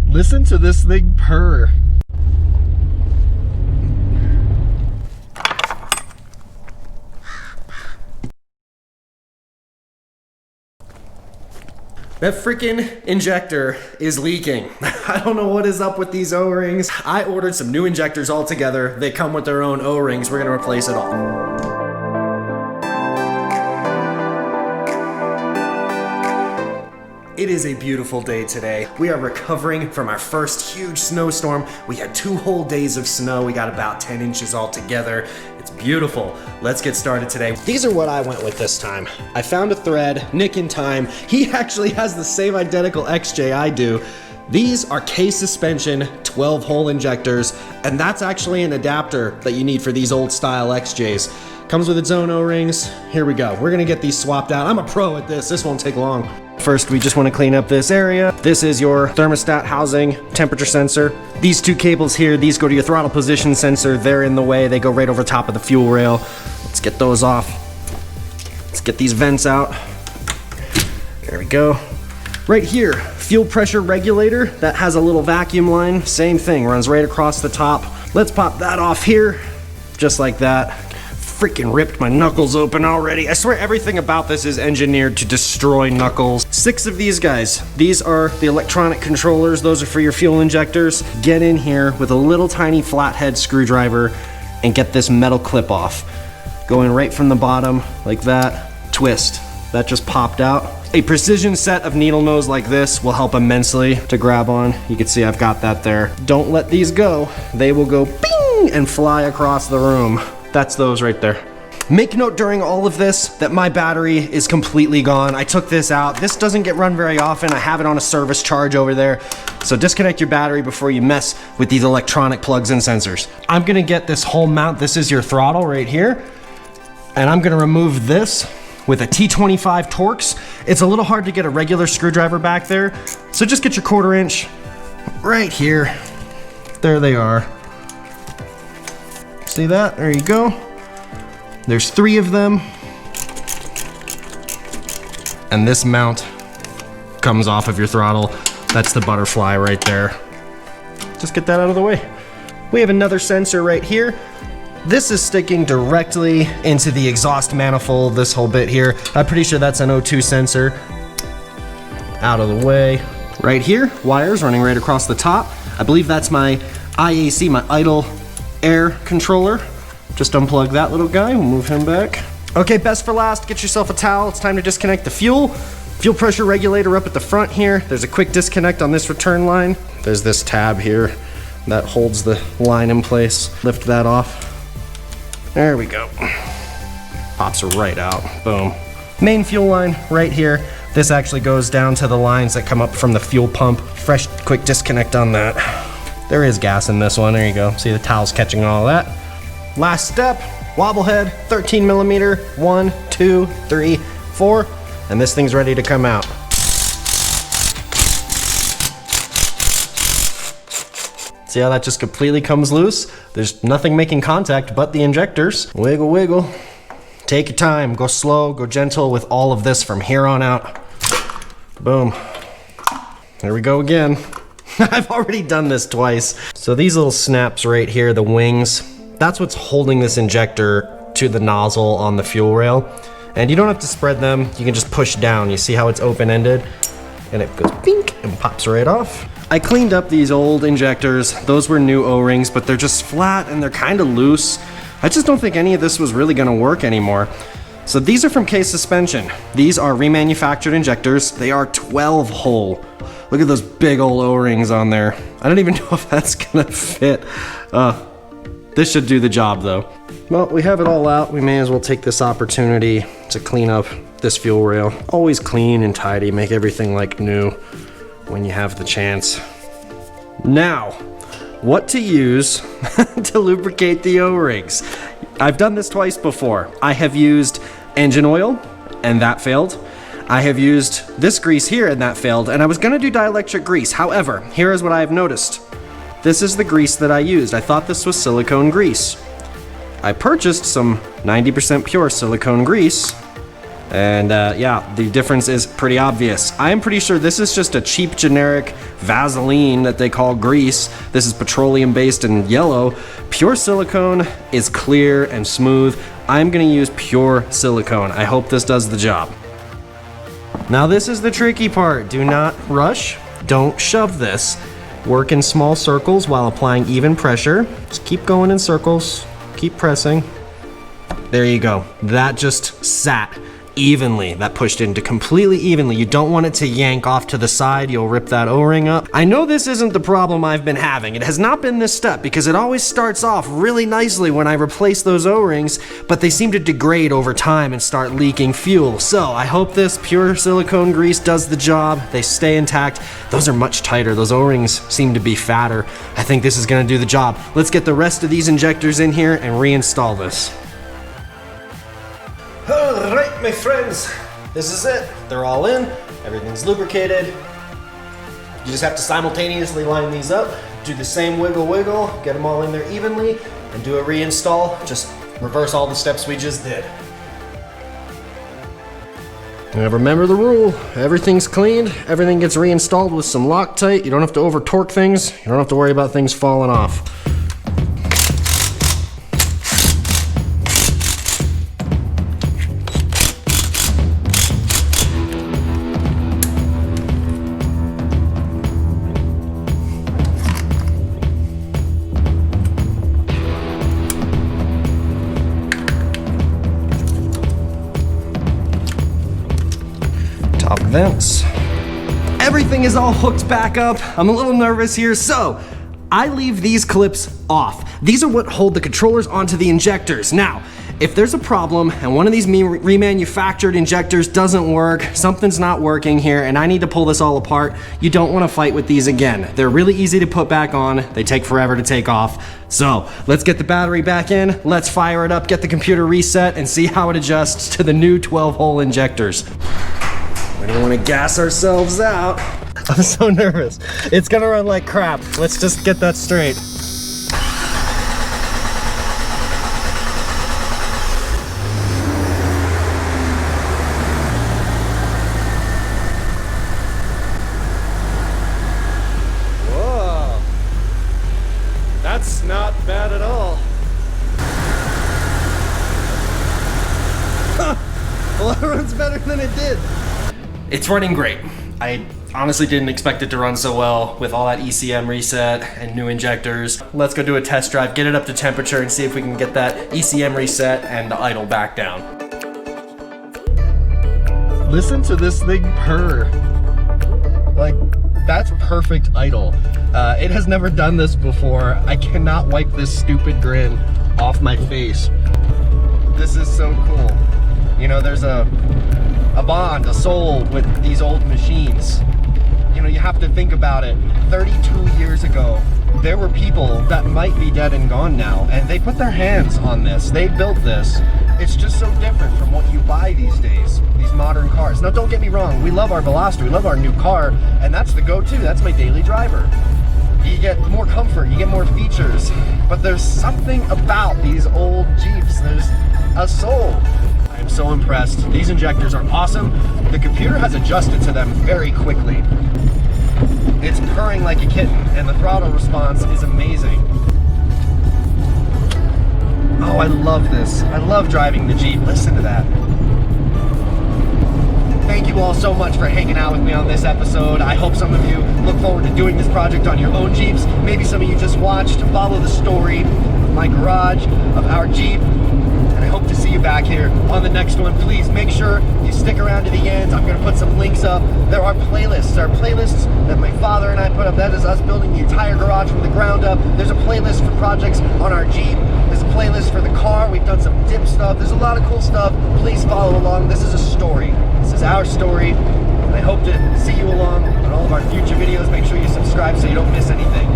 Listen to this thing purr. That freaking injector is leaking. I don't know what is up with these O-rings. I ordered some new injectors altogether. They come with their own O-rings. We're gonna replace it all. It is a beautiful day today. We are recovering from our first huge snowstorm. We had 2 whole days of snow. We got about 10 inches altogether. It's beautiful. Let's get started today. These are what I went with this time. I found a thread, Nick in time. He actually has the same identical XJ I do. These are K-suspension 12 hole injectors, and that's actually an adapter that you need for these old style XJs. Comes with its own O-rings. Here we go. We're gonna get these swapped out. I'm a pro at this. This won't take long. First, we just want to clean up this area. This is your thermostat housing, temperature sensor. These 2 cables here, these go to your throttle position sensor. They're in the way. They go right over top of the fuel rail. Let's get those off. Let's get these vents out. There we go. Right here, fuel pressure regulator that has a little vacuum line. Same thing, runs right across the top. Let's pop that off here, just like that. Freaking ripped my knuckles open already. I swear everything about this is engineered to destroy knuckles. 6 of these guys. These are the electronic controllers. Those are for your fuel injectors. Get in here with a little tiny flathead screwdriver and get this metal clip off. Going right from the bottom like that. Twist. That just popped out. A precision set of needle nose like this will help immensely to grab on. You can see I've got that there. Don't let these go. They will go bing and fly across the room. That's those right there. Make note during all of this that my battery is completely gone. I took this out. This doesn't get run very often. I have it on a service charge over there. So disconnect your battery before you mess with these electronic plugs and sensors. I'm gonna get this whole mount. This is your throttle right here. And I'm gonna remove this with a T25 Torx. It's a little hard to get a regular screwdriver back there. So just get your 1/4 inch right here. There they are. See that? There you go. There's 3 of them. And this mount comes off of your throttle. That's the butterfly right there. Just get that out of the way. We have another sensor right here. This is sticking directly into the exhaust manifold, this whole bit here. I'm pretty sure that's an O2 sensor. Out of the way. Right here, wires running right across the top. I believe that's my IAC, my idle air controller. Just unplug that little guy, we'll move him back. Okay, best for last, get yourself a towel. It's time to disconnect the fuel. Fuel pressure regulator up at the front here. There's a quick disconnect on this return line. There's this tab here that holds the line in place. Lift that off. There we go. Pops right out, boom. Main fuel line right here. This actually goes down to the lines that come up from the fuel pump. Fresh, quick disconnect on that. There is gas in this one, there you go. See the towel's catching all that. Last step, wobble head, 13 millimeter, 1, 2, 3, 4, and this thing's ready to come out. See how that just completely comes loose? There's nothing making contact but the injectors. Wiggle, wiggle. Take your time, go slow, go gentle with all of this from here on out. Boom. There we go again. I've already done this twice. So these little snaps right here, the wings, that's what's holding this injector to the nozzle on the fuel rail. And you don't have to spread them, you can just push down. You see how it's open-ended? And it goes pink and pops right off. I cleaned up these old injectors. Those were new O-rings, but they're just flat and they're kind of loose. I just don't think any of this was really gonna work anymore. So these are from K-Suspension. These are remanufactured injectors. They are 12 hole. Look at those big old O-rings on there. I don't even know if that's gonna fit. This should do the job though. Well, we have it all out. We may as well take this opportunity to clean up this fuel rail. Always clean and tidy, make everything like new when you have the chance. Now, what to use to lubricate the O-rings. I've done this twice before. I have used engine oil and that failed. I have used this grease here and that failed, and I was gonna do dielectric grease. However, here is what I have noticed. This is the grease that I used. I thought this was silicone grease. I purchased some 90% pure silicone grease, And yeah, the difference is pretty obvious. I'm pretty sure this is just a cheap generic Vaseline that they call grease. This is petroleum based and yellow. Pure silicone is clear and smooth. I'm gonna use pure silicone. I hope this does the job. Now this is the tricky part. Do not rush. Don't shove this. Work in small circles while applying even pressure. Just keep going in circles. Keep pressing. There you go. That just sat evenly. That pushed into completely evenly. You don't want it to yank off to the side. You'll rip that O-ring up. I know this isn't the problem I've been having. It has not been this step because it always starts off really nicely when I replace those O-rings, but they seem to degrade over time and start leaking fuel. So I hope this pure silicone grease does the job. They stay intact. Those are much tighter. Those O-rings seem to be fatter. I think this is gonna do the job. Let's get the rest of these injectors in here and reinstall this. All right, my friends, this is it. They're all in, everything's lubricated. You just have to simultaneously line these up, do the same wiggle, get them all in there evenly, and do a reinstall. Just reverse all the steps we just did. And remember the rule, everything's cleaned, everything gets reinstalled with some Loctite. You don't have to over torque things, you don't have to worry about things falling off. Top vents. Everything is all hooked back up. I'm a little nervous here, so I leave these clips off. These are what hold the controllers onto the injectors. Now, if there's a problem and one of these remanufactured injectors doesn't work, something's not working here, and I need to pull this all apart, you don't want to fight with these again. They're really easy to put back on. They take forever to take off. So let's get the battery back in, let's fire it up, get the computer reset, and see how it adjusts to the new 12-hole injectors. We don't want to gas ourselves out. I'm so nervous. It's gonna run like crap. Let's just get that straight. Whoa. That's not bad at all. Well, it runs better than it did. It's running great. I honestly didn't expect it to run so well with all that ECM reset and new injectors. Let's go do a test drive, get it up to temperature, and see if we can get that ECM reset and the idle back down. Listen to this thing purr. Like, that's perfect idle. It has never done this before. I cannot wipe this stupid grin off my face. This is so cool. You know, there's a bond, a soul with these old machines. You know, you have to think about it. 32 years ago, there were people that might be dead and gone now, and they put their hands on this. They built this. It's just so different from what you buy these days, these modern cars. Now, don't get me wrong. We love our Veloster. We love our new car, and that's the go-to. That's my daily driver. You get more comfort, you get more features, but there's something about these old Jeeps. There's a soul. I'm so impressed. These injectors are awesome. The computer has adjusted to them very quickly. It's purring like a kitten, and the throttle response is amazing. Oh, I love this. I love driving the Jeep. Listen to that. Thank you all so much for hanging out with me on this episode. I hope some of you look forward to doing this project on your own Jeeps. Maybe some of you just watched. Follow the story, my garage, of our Jeep. And I hope to see you back here on the next one. Please make sure you stick around to the end. I'm going to put some links up. There are playlists. There are playlists that my father and I put up. That is us building the entire garage from the ground up. There's a playlist for projects on our Jeep. There's a playlist for the car. We've done some dip stuff. There's a lot of cool stuff. Please follow along. This is a story. This is our story. And I hope to see you along on all of our future videos. Make sure you subscribe so you don't miss anything.